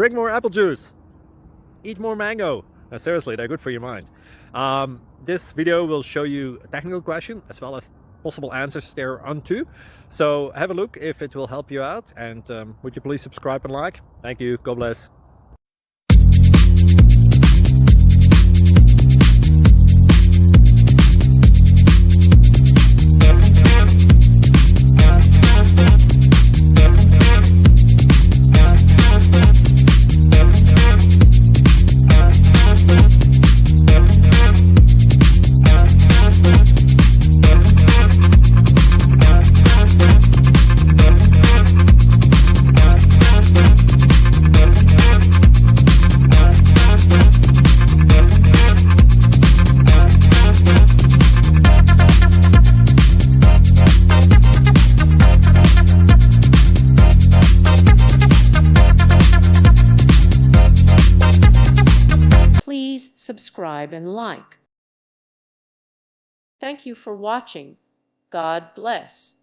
drink more apple juice, eat more mango. Seriously, they're good for your mind. This video will show you a technical question as well as possible answers thereunto. So have a look if it will help you out, and would you please subscribe and like? Thank you. God bless. Please subscribe and like. Thank you for watching. God bless.